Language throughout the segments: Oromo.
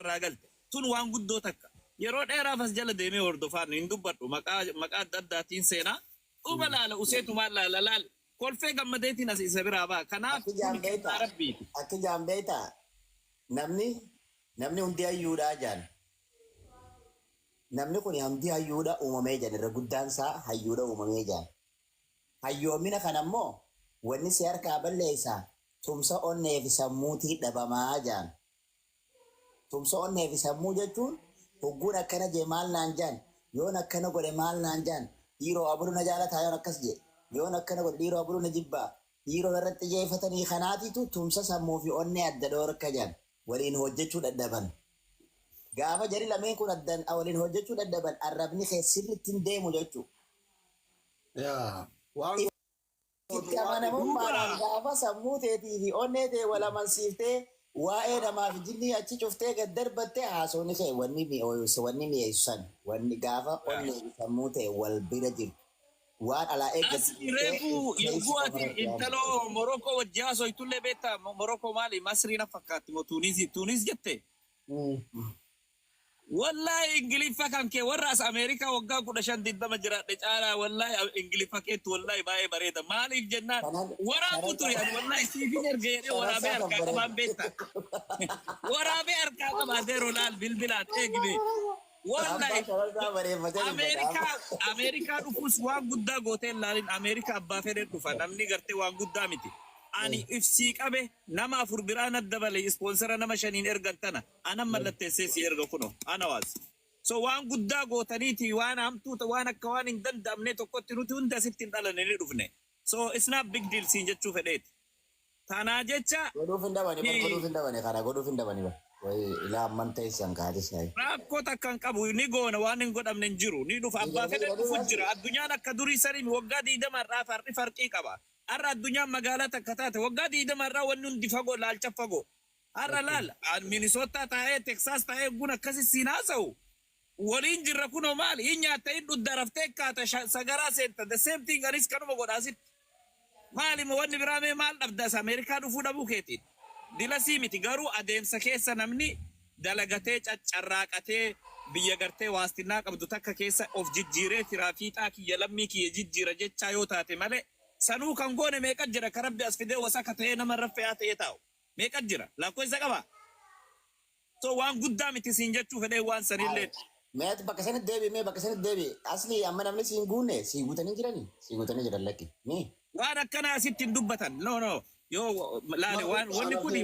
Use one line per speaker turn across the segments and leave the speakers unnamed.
ragal tun waan guddoo takka yeroo dheeraaf as jala deemee hordofaan hin dubbadhu maqaa adda addaatiin seenaa uba laala useetumaan laal kolfee gammadeetiin as isa biraa ba'a kanaaf rabbiiti
akka jaambeeta namni hundi hayyuudhaa jaan namni kun hundi hayyuudha uumamee jaan irra guddaan isaa hayyuudha uumamee jaan hayyoomina kan ammoo wanni si harkaa balleessaa tumsa onnee fi sammuutii dhabamaa jaan tumsa onnee fi sammuu jechuun hogguun akkana jee maal naan jaan yoon akkana godhe maal naan jaan dhiiroo abulu na jaalataa yoon akkas jee yoon akkana godhe dhiiroo abulu na jibbaa dhiiroo irratti jeefatanii kanaatitu tumsa sammuu fi onnee adda dhoorka jaan waliin hojjechuu dadhaban gaafa jari lameen kun addan waliin hojjechuu dadhaban arrabni keessirritti hin deemu jechuu itti amanamummaadhaan gaafa sammuu teetii fi onnee tee wal amansiiftee waa'ee namaaf jinni achi cuftee gad darbattee haasawni kee wanni mi'eessu san wanni gaafa onnee fi sammuu tee wal bira jiru waan alaa
reefu yogguu ati intaloo Morokoo wajjin haasoytullee beektaa Morokoo maali Masrii na fakkaatti moo Tuunis jette wallahi ingiliffa kan kee warra as Ameerikaa waggaa 15 jiraadhe caalaa wallahi ingiliffa keetti wallahi baay'ee bareeda maaliif jennaan waraabu turi wallahi siifin ergeedhe waraabee harkaa qabaan beektaa waraabee harkaa qabaatee rolaal bilbilaat eegime wallahi Ameerikaa dhufuus waan guddaa gooteen laalin Ameerikaa abbaa fedhe dhufa namni gartee waan guddaa miti ani ifsii qabe nama 4 biraan addabale sponsora nama 5 ergan tana ana mallatteessee si erga kuno ana waas so waan guddaa gootaniiti waan hamtuu waan akka waan hin danda'amne tokkotti nuti hunda sitti hin dhalanne ni dhufne so it's not big deal siin jechuu fedheeti tanaa jecha
godhuuf hin dabane kana godhuuf hin dabane way ila amanta isan kaadis hay
rakkoo takkan qabu ni goona waan hin godhamne hin jiru ni dhufa abbaa fedhe dhufu jira addunyaan akka durii sanii waggaa 20 irraa farqii qaba arra addunyaan magaalaa takka taate waggaa 20 irraa wanni hundi fagoo laalcha fagoo arra laal Minnesota taa'ee Texas taa'ee gun akkasi siin haasa'u waliin jirra kunoo maali hin nyaatta hin dhudda raftee kaata sagaraa seenta the same thing anis kanuma godhaasit maali moo wanni biraa mee maal dhabdas Ameerikaa dhufuu dhabuu keetiin dilasii miti garuu adeemsa keessa namni dalagatee caccarraaqatee biyya gartee waastinaa qabdu takka keessa of jijjiiree tiraafiixaa kiyya lammii kiyya jijjiira jechaa yoo taate malee sanuu kan goone meeqa jira karabbi as fidee wasaka ta'ee nama raffeyaa ta'ee taa'u meeqa jira lakkoo isa qaba so waan guddaa miti siin jechuu fedhee waan sanillee
meet bakka sanatti deebi asli amma namni siin guunne siin guutanii jiran lakki ni
waan akkana asitti hin dubbatan no yo laale waan wanni kuni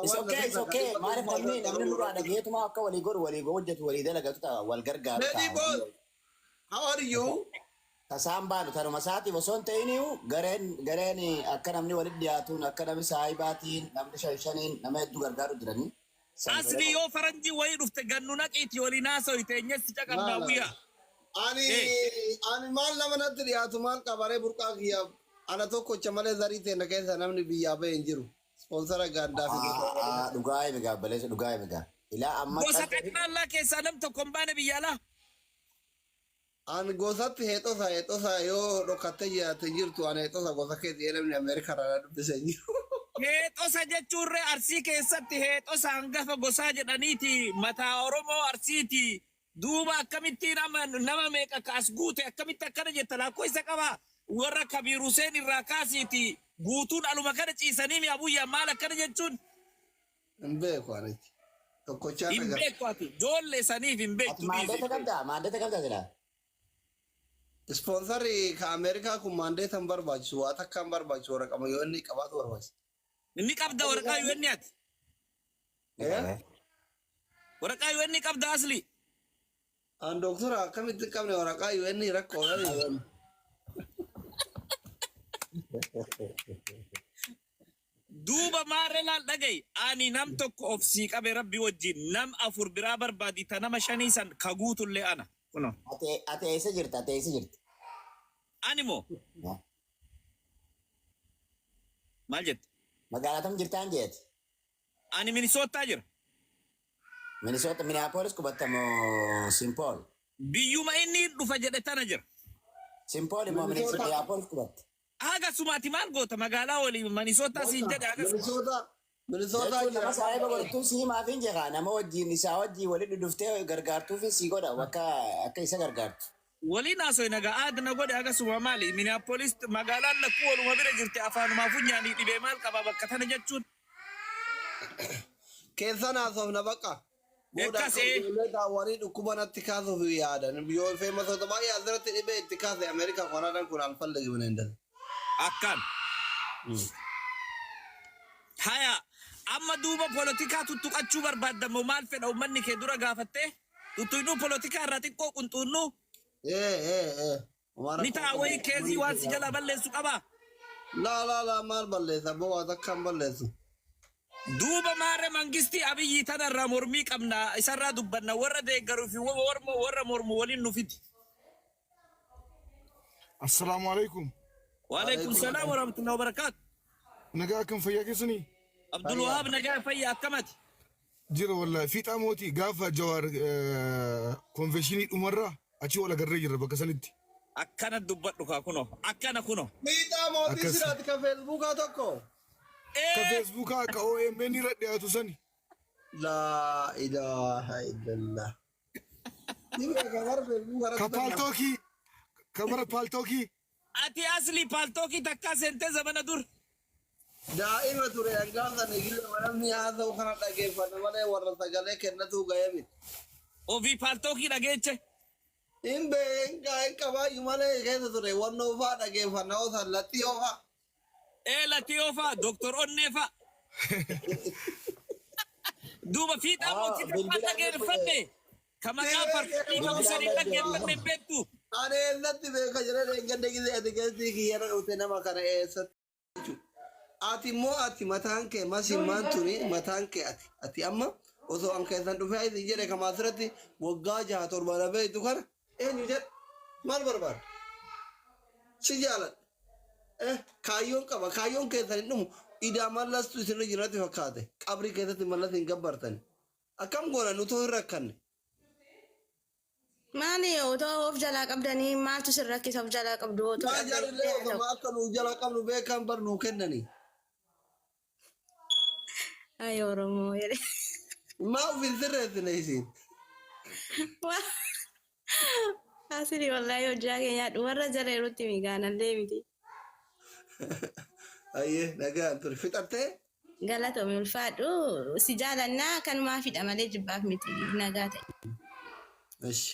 it's okay maaliif namni nurraa dhageetuma akka walii godhu walii hojjetu walii dalagatu wal gargaaru
how are you
kasaan baanu tanuma isaati osoo hin ta'iniiyu gareen akka namni walitti dhiyaatuun akka namni saahibaatiin namni shaniin nama hedduu gargaaru jiranii.
Asli yoo faranjii wayii dhufte gannu naqiiti waliin haasa'u eenyessi caqabnaa guyyaa.
Ani maal nama natti dhiyaatu maal qabaree burqaa kiyyaaf ana tokkocha malee zarii teena keessa namni biyyaa bahee hin jiru. Sponsora gaaddaa fi
dhugaa eegaa baleessa dhugaa eegaa. Ilaa amma
gosa qaqnaallaa keessaa nam tokko hin baane biyyaalaa.
An gosatti heexosa yoo dhokkattee jiraate jirtu an heexosa gosa keessa jedhamni Ameerikaa irraa dubbisee jiru.
Heexosa jechuurree Arsii keessatti heexosa hangafa gosaa jedhaniiti mataa Oromoo Arsiiti. Duuba akkamittiin nama meeqa kaas guute akkamitti akkana jetta lakkoo isa qaba warra Kabiir Huseen irraa kaasiiti guutuun aluma kana ciisanii mi'a buyyaa maal akkana jechuun.
Hin beeku anitti. Tokkochaa
hin beeku ati ijoollee saniif hin beektu.
Maandeta qabdaa jedhaa.
Sponsori ka Ameerikaa kun maandeetan barbaachisu waa takkaan barbaachisu waraqama yoo inni qabaatu barbaachisa.
Inni qabda waraqaa yoo inni ati. Waraqaa yoo inni qabda asli.
An doktora akkamitti qabne waraqaa yoo inni rakkoo dhabe.
Duuba maarree laal dhaga'i ani nam tokko of sii qabe rabbi wajjin nam 4 biraa barbaadi ta nama 5 san ka guutullee ana. Kuno.
Ate eessa jirta?
Ani moo? Maal jette?
Magaalaa tam jirtaan jeeti?
Ani Minnesota jira.
Minnesota, Minneapolis qubattamoo Simpool?
Biyyuma inni dhufa jedhe tana jira.
Simpool immoo Minneapolis qubatte?
Haga sumaati maal goota magaalaa walii Minnesota siin jedhe haga
Minnesota Minnesota
jechuun nama
jira.
saahiba godhattuu si himaaf hin jira nama wajjin isaa wajjin walitti dhuftee gargaartuuf si godha akka isa gargaartu.
Waliin haasoo nagaa aadna godhe akkasuma maali Minneapolis magaalaan lakkuu waluma bira jirti afaanumaa funyaanii dhibee maal qaba bakka tana jechuun.
Keessan haasofna bakka.
Akkasii.
Ijoollee daawwanii dhukkuba natti kaasuuf yaadan. Yoo feemasoota baay'ee asirratti dhibee itti kaase Ameerikaa Kanadaan kun alfallee gibna hin danda'u.
Akkan. Haya amma duuba polotikaa tuttuqachuu barbaadamu maal fedha uummanni kee dura gaafattee tuttuqnuu polotikaa irraa xiqqoo qunxunnuu. Ni ta'a wayii keezii waan si jala balleessu qaba.
La maal balleessa bo'aa takkaan balleessu.
Duuba maarre mangistii abiyyi tanarraa mormii qabna isarraa dubbanna warra deeggaruu fi warra mormu waliin nufiti.
Assalamu alaikum.
Wa alaikum salaam wa rahmatullahi wa barakatuh.
Nagaa kan fayyaa keessanii?
Abdul Wahab nagaa fayyaa akkamati?
Jira wallahi fiixaa mootii gaafa Jawaar konvenshinii dhumarraa achi wal agarree jirra bakka sanitti.
Akkana dubbadhu kaa kuno akkana kuno.
Fiixaa mootii siraati ka feesbuukaa tokko.
Ka feesbuukaa ka OMN irra dhiyaatu sani.
La ilaha illallah.
Ka paaltookii ka mara paaltookii.
Ati asli paaltookii takka sentee zamana dur.
Daa'ima ture hangaasa nigille namni haasa'u kana dhageeffata malee warra sagalee kennatu ga'ee miti.
Ofii paaltookii dhageeche.
Hin qabaayu malee keessa ture wannoo fa'aa dhageeffanna osan laxxiyoo fa'aa.
Latiyoo fa'aa Doktor Onnee fa'aa. Duuba fiixaa mootii kan dhageeffanne. Kamaqaa farfii qabu sanii dhageeffanne beektu.
Ani eessatti beeka jedhee eeggadde gisee ati keessi kiyyara dhufte nama kana eessatti. Ati immoo ati mataan kee masimmaan tuni mataan kee ati amma osoo an keessan dhufee isin jedhe kamaa asirratti waggaa 6-7 na beektu kana eenyu jedhe maal barbaada? Si jaaladha. Kaayyoon qaba kaayyoon keessan hin dhumu idaa mallastu isinirra jirratti fakkaate qabrii keessatti mallas hin gabbartani. Akkam goona nutoo hin rakkanne.
Maali otoo of jalaa qabdanii maaltu sin rakkisa of jalaa qabdu otoo
Maa jaalallee osoo akka nu jala qabnu beekan bar nuu kennanii.
ay Oromoo jedhe.
Maa ufin sirreessine isin.
Asiri wallahi hojjaa keenyaa warra jala yerootti migaanallee miti.
Ayyee nagaan ture fixattee.
Galatoome ulfaadhu si jaalannaa kanumaa fidha malee jibbaaf miti nagaa ta'e.
Ashi.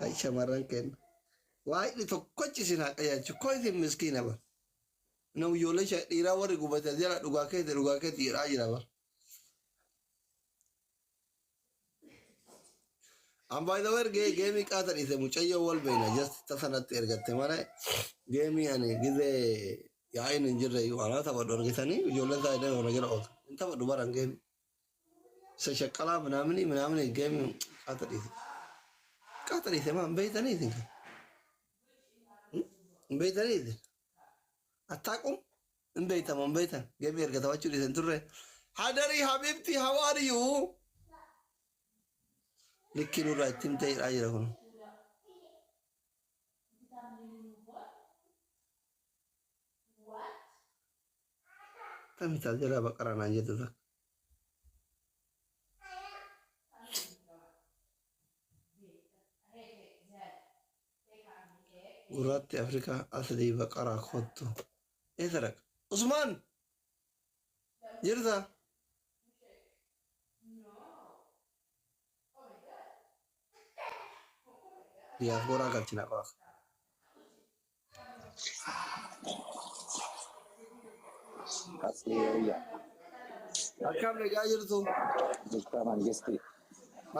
Ay shamarran kenna. Waa'ee tokkochi isin haa qayyaachu koo isin miskiina bar. Nama ijoollee dhiiraa warri gubate jala dhugaa keetti dhiiraa jira bar. By the way, geemii qaata dhiise mucayyoo wal beena just tasanatti ergatte malee geemii ani gizee yaa'iin hin jirre waanaa taphadhu argitanii ijoolleen isaa jedhee warra jala ooltu. Hin taphadhu baran geemii. Isa shaqqalaa minaamini geemii qaata dhiise. Qaata dhiise maa hin beeytanii isin kan? Hin beeytanii isin? Attaaqum? Hin beeytamu hin beeytan geemii erga taphachuu dhiisen turre. Hadarii Habibti how are you? Likki nurraa ittiin ta'edhaa jira kun. Kamitaa jalaa baqaraa naan jettu takka. Gurraatti Afrikaa asli baqaraa kottu. Eessa dhaqa? Usmaan! Jirtaa? Diaspora galchina qofa.
Asliya.
Akkam nagaa jirtu?
Jirta mangisti.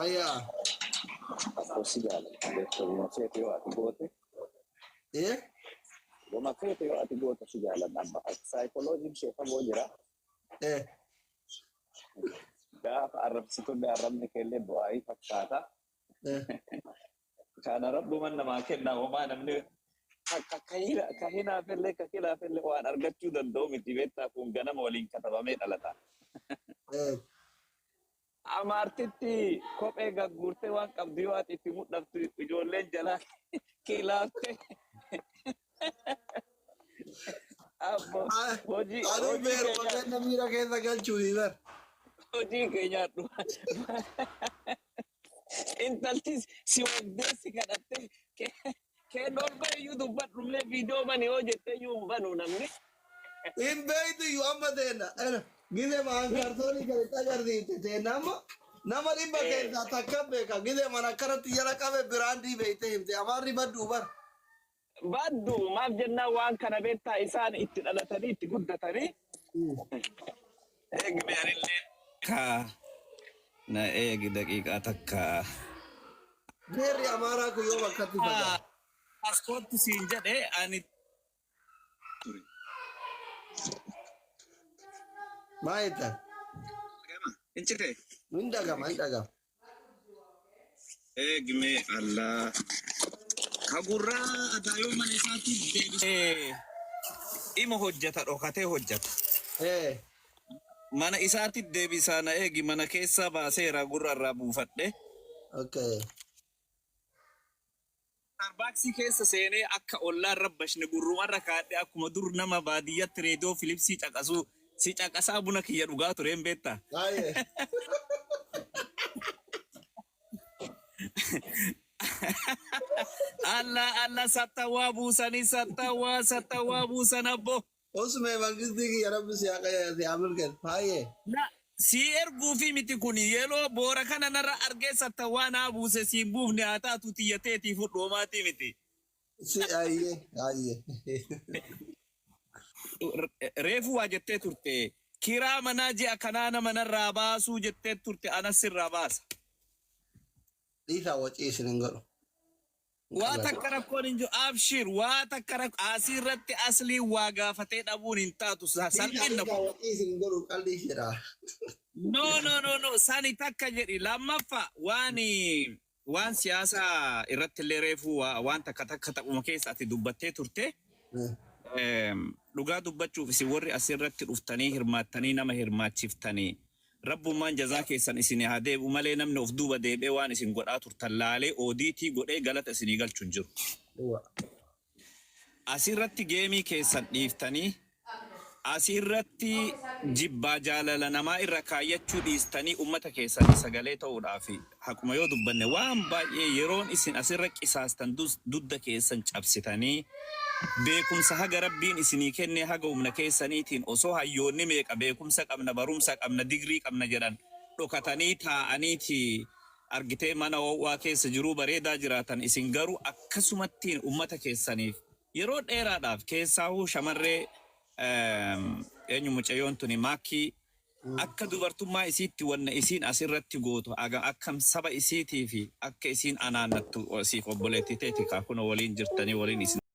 Ayyaa.
Akosi jala. Detto una sete io ati gote. Una sete io ati gote si jala. Namba psychology shefa bojira. Da arrabsitu da arrabni kelle bu'ai fakkata. Kana rabbuman namaa kenna homaa namni kahinaafillee waan argachuu danda'u miti beektaa kun ganama waliin katabamee dhalata. Amartitti kophee gagguurtee waan qabdu yoo ati itti mudhaftu ijoolleen jalaa kiilaaftee Abbo,
Aduh beeru makanya miira keessa galchuuti bar.
hojii keenya intalti si wagdeessi kadhatte kee dolba iyyuu dubbadhullee viidiyoo bani yoo jette iyyuu hin banu namni.
Hin beektu iyyuu amma teenna. Gizee maan kaartoonii gaditti agarsiifte teenna amma nama dhibba keessaa takka beeka. Gizee mana akkanatti jala qabe biraandii beekte himte amaarri badduu bar.
Baddu maaf jennaan waan kana beektaa isaan itti dhalatanii itti guddatanii.
Eegme anillee ka na eegi daqiiqaa takka.
Beerri amaaraa kun yoo bakkatti fayyada.
Paaspoortii siin jedhee ani
Maa jettan?
incite
Hin dhagama hin dhagama.
eegme Allah kagurraa ataayoo mana isaatti deebisee ima hojjeta dhokatee hojjeta. Mana isaatti deebisaa na eegi mana keessaa baaseera gurra irraa buufadhe.
Okay.
Starbucks keessa seenee akka ollaan rabbashne gurrumarra kaadhe akkuma dur nama baadiyyatti reediyoo Philipsii caqasuu si caqasaa buna kiyya dhugaa tureen beektaa.
Baay'ee.
Allah sattawaa buusanii sattawaa buusan abbo.
Osumee mangistii kiyya rabbi si haa milkeessu. Baay'ee.
Si erguu fi miti kun yeroo boora kana narra argee sattawaa naa buuse siin buufne haa taatu xiyyateetii fudhoomaatii miti.
Si ayyee ayyee.
Reefu waa jettee turte kiraa manaa ji'a kanaana manarraa baasuu jettee turte anas sirraa baasa.
Dhiisaa wacii isin hin godhu.
Waa takka rakkoon hin jiru abshir waa takka asii irratti aslii waa gaafatee dhabuun hin taatu salphina.
Dhiisaa wacii isin hin godhu qalbii jedha.
No sani takka jedhi lammaffaa waan siyaasaa irratti illee reefu waan takka ta'uma keessa ati dubbattee turte. Dhugaa dubbachuuf isin warri asirratti dhuftanii hirmaattanii nama hirmaachiftanii rabbummaan jazaa keessan isin haa deebi'u malee namni of duuba deebi'ee waan isin godhaa turtan laalee oodiitii godhee galata isinii galchuun jiru. Asirratti geemii keessan dhiiftanii asirratti jibbaa jaalala namaa irra kaayyachuu dhiistanii ummata keessanii sagalee ta'uudhaaf haquma yoo dubbanne waan baay'ee yeroon isin asirra qisaastan dudda keessan cabsitanii beekumsa haga rabbiin isinii kenne haga humna keessaniitiin osoo hayyoonni meeqa beekumsa qabna barumsa qabna digrii qabna jedhan dhokatanii taa'aniiti argitee mana ho'aa keessa jiruu bareedaa jiraatan isin garuu akkasumattiin ummata keessaniif yeroo dheeraadhaaf keessaahuu shamarree eenyu mucayyoon tuni maakkii akka dubartummaa isiitti wanna isiin asirratti gootu akkam saba isiitii fi akka isiin anaannattu siif obboleetti teeti kaa kun waliin jirtanii waliin isin